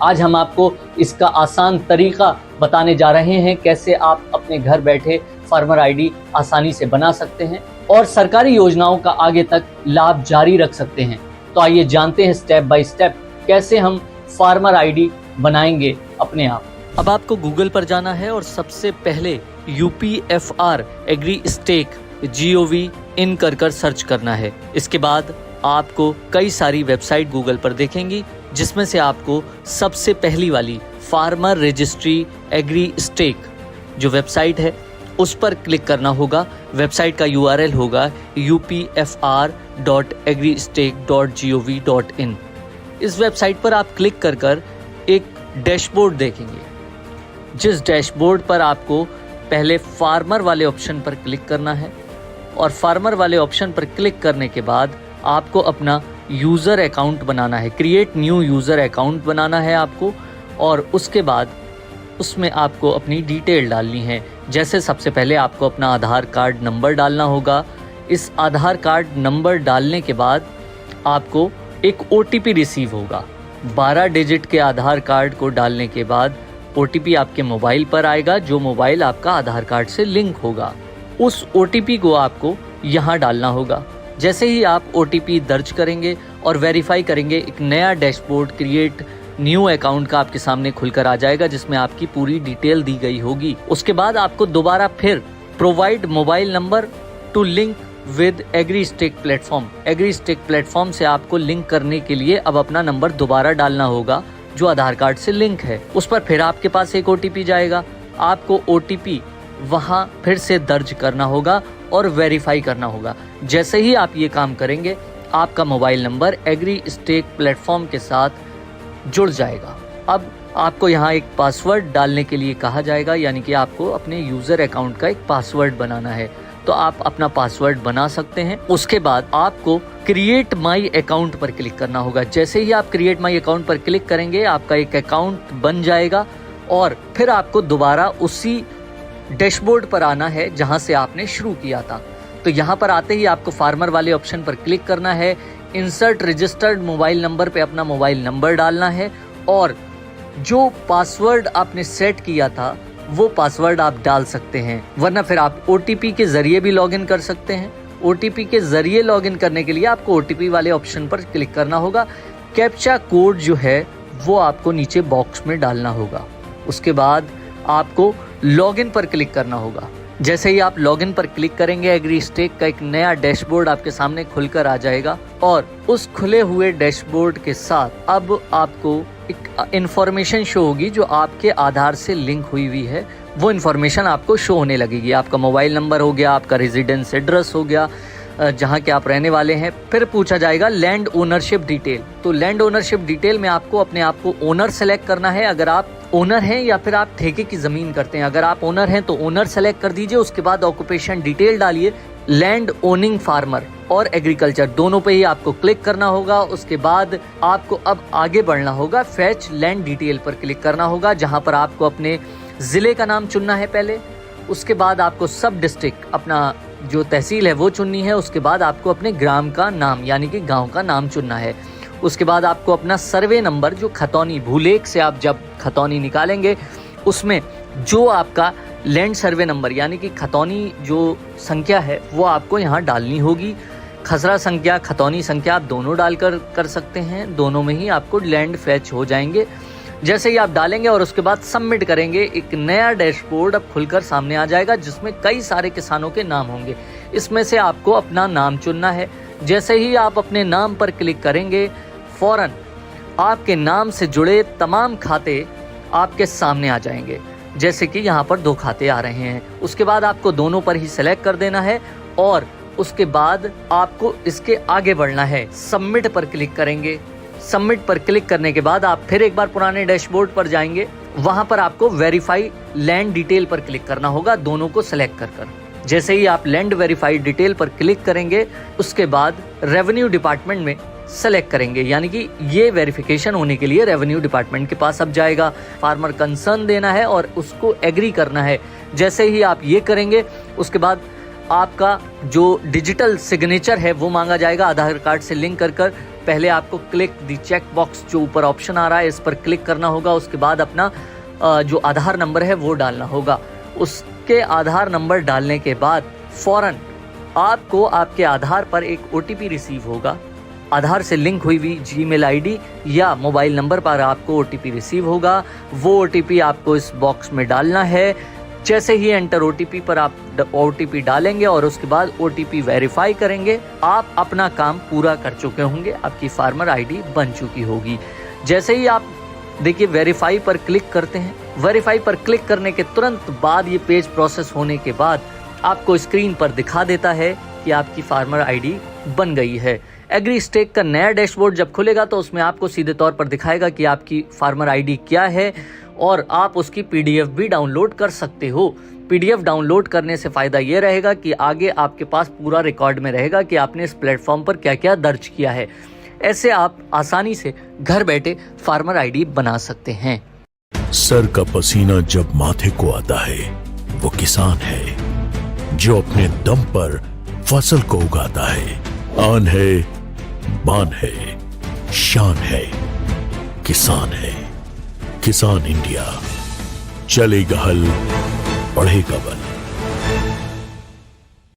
आज हम आपको इसका आसान तरीका बताने जा रहे हैं, कैसे आप अपने घर बैठे फार्मर आईडी आसानी से बना सकते हैं और सरकारी योजनाओं का आगे तक लाभ जारी रख सकते हैं। तो आइए जानते हैं स्टेप बाय स्टेप कैसे हम फार्मर आईडी बनाएंगे अपने आप। अब आपको गूगल पर जाना है और सबसे पहले UPFR एग्री स्टेक GOV इन कर सर्च करना है। इसके बाद आपको कई सारी वेबसाइट गूगल पर देखेंगी, जिसमें से आपको सबसे पहली वाली फार्मर रजिस्ट्री एग्री स्टेक जो वेबसाइट है उस पर क्लिक करना होगा। वेबसाइट का URL होगा upfr.agristake.gov.in। इस वेबसाइट पर आप क्लिक कर एक डैशबोर्ड देखेंगे, जिस डैशबोर्ड पर आपको पहले फार्मर वाले ऑप्शन पर क्लिक करना है और फार्मर वाले ऑप्शन पर क्लिक करने के बाद आपको अपना यूज़र अकाउंट बनाना है, क्रिएट न्यू यूज़र अकाउंट बनाना है आपको। और उसके बाद उसमें आपको अपनी डिटेल डालनी है। जैसे सबसे पहले आपको अपना आधार कार्ड नंबर डालना होगा। इस आधार कार्ड नंबर डालने के बाद आपको एक OTP रिसीव होगा। 12 डिजिट के आधार कार्ड को डालने के बाद OTP आपके मोबाइल पर आएगा, जो मोबाइल आपका आधार कार्ड से लिंक होगा। उस OTP को आपको यहाँ डालना होगा। जैसे ही आप OTP दर्ज करेंगे और वेरीफाई करेंगे, एक नया डैशबोर्ड क्रिएट न्यू अकाउंट का आपके सामने खुलकर आ जाएगा, जिसमें आपकी पूरी डिटेल दी गई होगी। उसके बाद आपको दोबारा फिर provide mobile number to link with agri stack platform, agri stack platform से आपको लिंक करने के लिए अब अपना नंबर दोबारा डालना होगा जो आधार कार्ड से लिंक है। उस पर फिर आपके पास एक OTP जाएगा। आपको OTP वहाँ फिर से दर्ज करना होगा और वेरीफाई करना होगा। जैसे ही आप ये काम करेंगे, आपका mobile number agri stack platform के साथ जुड़ जाएगा। अब आपको यहाँ एक पासवर्ड डालने के लिए कहा जाएगा, यानी कि आपको अपने यूज़र अकाउंट का एक पासवर्ड बनाना है। तो आप अपना पासवर्ड बना सकते हैं। उसके बाद आपको क्रिएट माई अकाउंट पर क्लिक करना होगा। जैसे ही आप क्रिएट माई अकाउंट पर क्लिक करेंगे, आपका एक अकाउंट बन जाएगा और फिर आपको दोबारा उसी डैशबोर्ड पर आना है जहां से आपने शुरू किया था। तो यहाँ पर आते ही आपको फार्मर वाले ऑप्शन पर क्लिक करना है। इंसर्ट रजिस्टर्ड मोबाइल नंबर पे अपना मोबाइल नंबर डालना है और जो पासवर्ड आपने सेट किया था वो पासवर्ड आप डाल सकते हैं, वरना फिर आप OTP के जरिए भी लॉगिन कर सकते हैं। OTP के जरिए लॉगिन करने के लिए आपको OTP वाले ऑप्शन पर क्लिक करना होगा। कैप्चा कोड जो है वो आपको नीचे बॉक्स में डालना होगा। उसके बाद आपको लॉगिन पर क्लिक करना होगा। जैसे ही आप लॉगिन पर क्लिक करेंगे, एग्री स्टेक का एक नया डैशबोर्ड आपके सामने खुलकर आ जाएगा और उस खुले हुए डैशबोर्ड के साथ अब आपको एक इंफॉर्मेशन शो होगी जो आपके आधार से लिंक हुई है। वो इंफॉर्मेशन आपको शो होने लगेगी। आपका मोबाइल नंबर हो गया, आपका रेजिडेंस एड्रेस हो गया, जहाँ के आप रहने वाले हैं। फिर पूछा जाएगा लैंड ओनरशिप डिटेल। तो लैंड ओनरशिप डिटेल में आपको अपने आप को ओनर सेलेक्ट करना है, अगर आप ओनर हैं या फिर आप ठेके की ज़मीन करते हैं। अगर आप ओनर हैं तो ओनर सेलेक्ट कर दीजिए। उसके बाद ऑक्यूपेशन डिटेल डालिए, लैंड ओनिंग फार्मर और एग्रीकल्चर दोनों पे ही आपको क्लिक करना होगा। उसके बाद आपको अब आगे बढ़ना होगा, फैच लैंड डिटेल पर क्लिक करना होगा, जहां पर आपको अपने ज़िले का नाम चुनना है पहले। उसके बाद आपको सब डिस्ट्रिक्ट, अपना जो तहसील है वो चुननी है। उसके बाद आपको अपने ग्राम का नाम यानी कि गाँव का नाम चुनना है। उसके बाद आपको अपना सर्वे नंबर, जो खतौनी भूलेख से आप जब खतौनी निकालेंगे उसमें जो आपका लैंड सर्वे नंबर यानी कि खतौनी जो संख्या है वो आपको यहाँ डालनी होगी। खसरा संख्या, खतौनी संख्या आप दोनों डालकर कर सकते हैं, दोनों में ही आपको लैंड फैच हो जाएंगे। जैसे ही आप डालेंगे और उसके बाद सबमिट करेंगे, एक नया डैशबोर्ड अब खुलकर सामने आ जाएगा, जिसमें कई सारे किसानों के नाम होंगे। इसमें से आपको अपना नाम चुनना है। जैसे ही आप अपने नाम पर क्लिक करेंगे, फौरन आपके नाम से जुड़े तमाम खाते आपके सामने आ जाएंगे। जैसे कि यहाँ पर 2 खाते आ रहे हैं। उसके बाद आपको दोनों पर ही सेलेक्ट कर देना है और उसके बाद आपको इसके आगे बढ़ना है। सबमिट पर क्लिक करेंगे। सबमिट पर क्लिक करने के बाद आप फिर एक बार पुराने डैशबोर्ड पर जाएंगे। वहां पर आपको वेरीफाई लैंड डिटेल पर क्लिक करना होगा, दोनों को सेलेक्ट कर। जैसे ही आप लैंड वेरीफाइड डिटेल पर क्लिक करेंगे, उसके बाद रेवेन्यू डिपार्टमेंट में सेलेक्ट करेंगे, यानी कि ये वेरिफिकेशन होने के लिए रेवेन्यू डिपार्टमेंट के पास अब जाएगा। फार्मर कंसर्न देना है और उसको एग्री करना है। जैसे ही आप ये करेंगे, उसके बाद आपका जो डिजिटल सिग्नेचर है वो मांगा जाएगा आधार कार्ड से लिंक कर पहले आपको क्लिक दी चेक बॉक्स जो ऊपर ऑप्शन आ रहा है इस पर क्लिक करना होगा। उसके बाद अपना जो आधार नंबर है वो डालना होगा। उसके आधार नंबर डालने के बाद फौरन आपको आपके आधार पर एक OTP रिसीव होगा। आधार से लिंक हुई हुई जीमेल आईडी या मोबाइल नंबर पर आपको OTP रिसीव होगा। वो OTP आपको इस बॉक्स में डालना है। जैसे ही एंटर OTP पर आप OTP डालेंगे और उसके बाद OTP वेरीफाई करेंगे, आप अपना काम पूरा कर चुके होंगे, आपकी फार्मर आईडी बन चुकी होगी। जैसे ही आप देखिए वेरीफाई पर क्लिक करते हैं, वेरीफाई पर क्लिक करने के तुरंत बाद ये पेज प्रोसेस होने के बाद आपको स्क्रीन पर दिखा देता है कि आपकी फार्मर आईडी बन गई है। एग्री स्टेक का नया डैशबोर्ड जब खुलेगा तो उसमें आपको सीधे तौर पर दिखाएगा कि आपकी फार्मर आईडी क्या है और आप उसकी PDF भी डाउनलोड कर सकते हो। PDF डाउनलोड करने से फायदा ये रहेगा कि आगे आपके पास पूरा रिकॉर्ड में रहेगा कि आपने इस प्लेटफॉर्म पर क्या क्या दर्ज किया है। ऐसे आप आसानी से घर बैठे फार्मर आईडी बना सकते हैं। सर का पसीना जब माथे को आता है वो किसान है जो अपने दम पर फसल को उगाता है। आन है, बान है, शान है, किसान है। किसान इंडिया, चलेगा हल, बढ़ेगा बल।